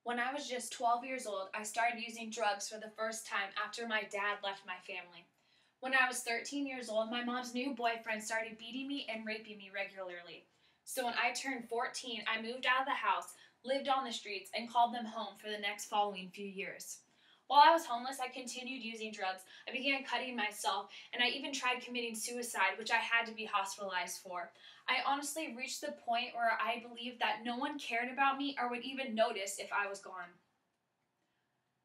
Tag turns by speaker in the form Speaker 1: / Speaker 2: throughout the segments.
Speaker 1: When I was just 12 years old, I started using drugs for the first time after my dad left my family. When I was 13 years old, my mom's new boyfriend started beating me and raping me regularly. So when I turned 14, I moved out of the house, lived on the streets, and called them home for the next following few years. While I was homeless, I continued using drugs. I began cutting myself, and I even tried committing suicide, which I had to be hospitalized for. I honestly reached the point where I believed that no one cared about me or would even notice if I was gone.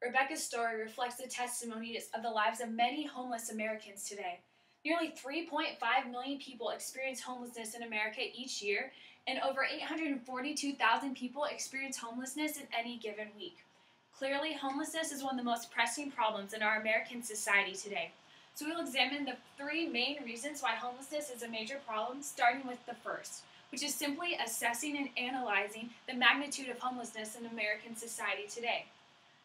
Speaker 1: Rebecca's story reflects the testimonies of the lives of many homeless Americans today. Nearly 3.5 million people experience homelessness in America each year, and over 842,000 people experience homelessness in any given week. Clearly, homelessness is one of the most pressing problems in our American society today. So we'll examine the three main reasons why homelessness is a major problem, starting with the first, which is simply assessing and analyzing the magnitude of homelessness in American society today.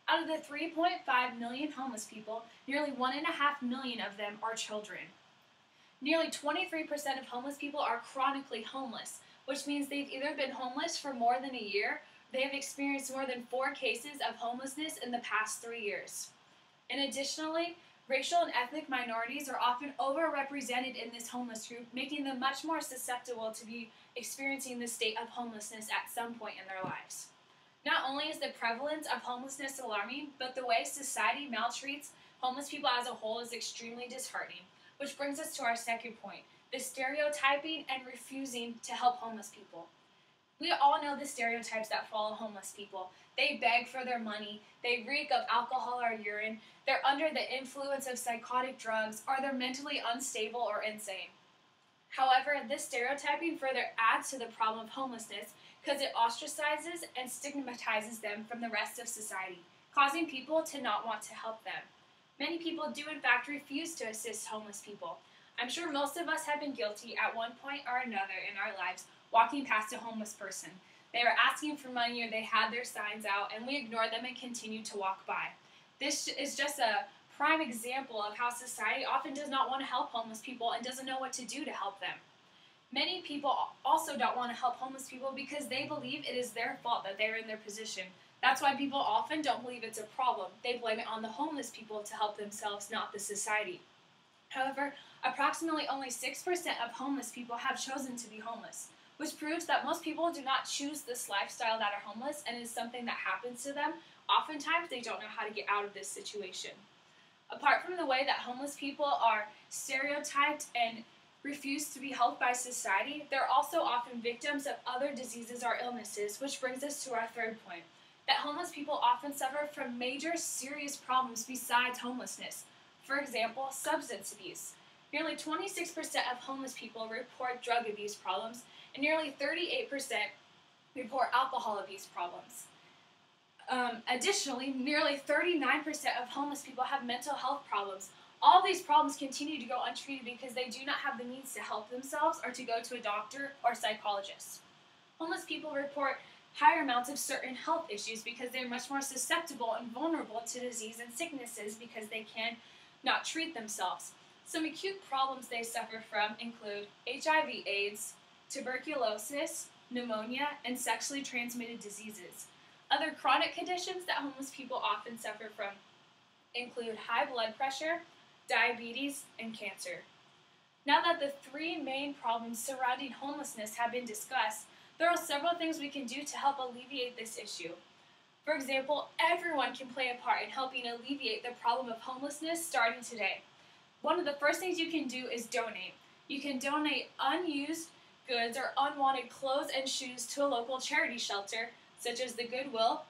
Speaker 1: Out of the 3.5 million homeless people, nearly 1.5 million of them are children. Nearly 23% of homeless people are chronically homeless, which means they've either been homeless for more than a year, they have experienced more than 4 cases of homelessness in the past 3 years. And additionally, racial and ethnic minorities are often overrepresented in this homeless group, making them much more susceptible to be experiencing this state of homelessness at some point in their lives. Not only is the prevalence of homelessness alarming, but the way society maltreats homeless people as a whole is extremely disheartening, which brings us to our second point, the stereotyping and refusing to help homeless people. We all know the stereotypes that follow homeless people. They beg for their money, they reek of alcohol or urine, they're under the influence of psychotic drugs, or they're mentally unstable or insane. However, this stereotyping further adds to the problem of homelessness because it ostracizes and stigmatizes them from the rest of society, causing people to not want to help them. Many people do in fact refuse to assist homeless people. I'm sure most of us have been guilty at one point or another in our lives walking past a homeless person. They were asking for money or they had their signs out and we ignored them and continued to walk by. This is just a prime example of how society often does not want to help homeless people and doesn't know what to do to help them. Many people also don't want to help homeless people because they believe it is their fault that they're in their position. That's why people often don't believe it's a problem. They blame it on the homeless people to help themselves, not the society. However, approximately only 6% of homeless people have chosen to be homeless, which proves that most people do not choose this lifestyle that are homeless and it is something that happens to them. Oftentimes, they don't know how to get out of this situation. Apart from the way that homeless people are stereotyped and refuse to be helped by society, they're also often victims of other diseases or illnesses, which brings us to our third point, that homeless people often suffer from major serious problems besides homelessness. For example, substance abuse. Nearly 26% of homeless people report drug abuse problems, and nearly 38% report alcohol abuse problems. Additionally, nearly 39% of homeless people have mental health problems. All these problems continue to go untreated because they do not have the means to help themselves or to go to a doctor or psychologist. Homeless people report higher amounts of certain health issues because they're much more susceptible and vulnerable to disease and sicknesses because they can not treat themselves. Some acute problems they suffer from include HIV/AIDS, tuberculosis, pneumonia, and sexually transmitted diseases. Other chronic conditions that homeless people often suffer from include high blood pressure, diabetes, and cancer. Now that the three main problems surrounding homelessness have been discussed, there are several things we can do to help alleviate this issue. For example, everyone can play a part in helping alleviate the problem of homelessness starting today. One of the first things you can do is donate. You can donate unused goods or unwanted clothes and shoes to a local charity shelter, such as the Goodwill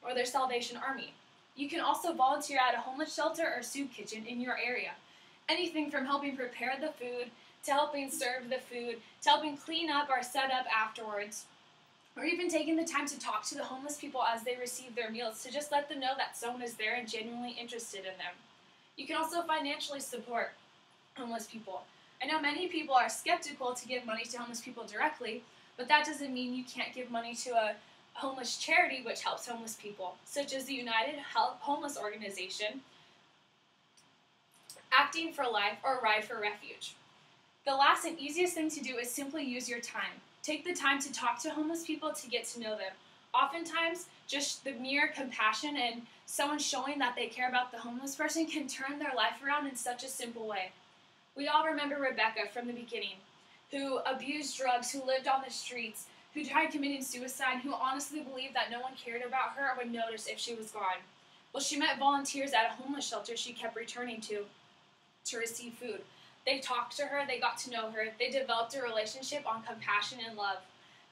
Speaker 1: or their Salvation Army. You can also volunteer at a homeless shelter or soup kitchen in your area. Anything from helping prepare the food, to helping serve the food, to helping clean up or set up afterwards, or even taking the time to talk to the homeless people as they receive their meals to just let them know that someone is there and genuinely interested in them. You can also financially support homeless people. I know many people are skeptical to give money to homeless people directly, but that doesn't mean you can't give money to a homeless charity which helps homeless people, such as the United Homeless Organization, Acting for Life, or Ride for Refuge. The last and easiest thing to do is simply use your time. Take the time to talk to homeless people to get to know them. Oftentimes, just the mere compassion and someone showing that they care about the homeless person can turn their life around in such a simple way. We all remember Rebecca from the beginning, who abused drugs, who lived on the streets, who tried committing suicide, who honestly believed that no one cared about her or would notice if she was gone. Well, she met volunteers at a homeless shelter she kept returning to receive food. They talked to her, they got to know her, they developed a relationship on compassion and love.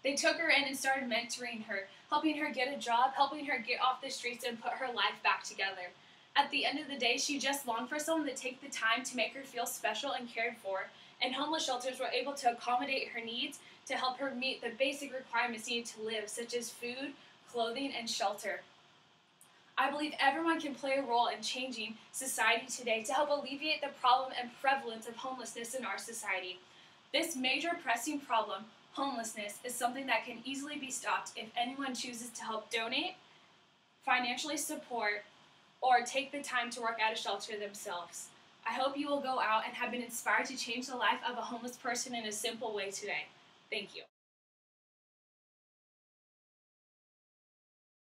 Speaker 1: They took her in and started mentoring her, helping her get a job, helping her get off the streets and put her life back together. At the end of the day, she just longed for someone to take the time to make her feel special and cared for, and homeless shelters were able to accommodate her needs to help her meet the basic requirements needed to live, such as food, clothing, and shelter. I believe everyone can play a role in changing society today to help alleviate the problem and prevalence of homelessness in our society. This major pressing problem, homelessness, is something that can easily be stopped if anyone chooses to help donate, financially support, or take the time to work at a shelter themselves. I hope you will go out and have been inspired to change the life of a homeless person in a simple way today. Thank you.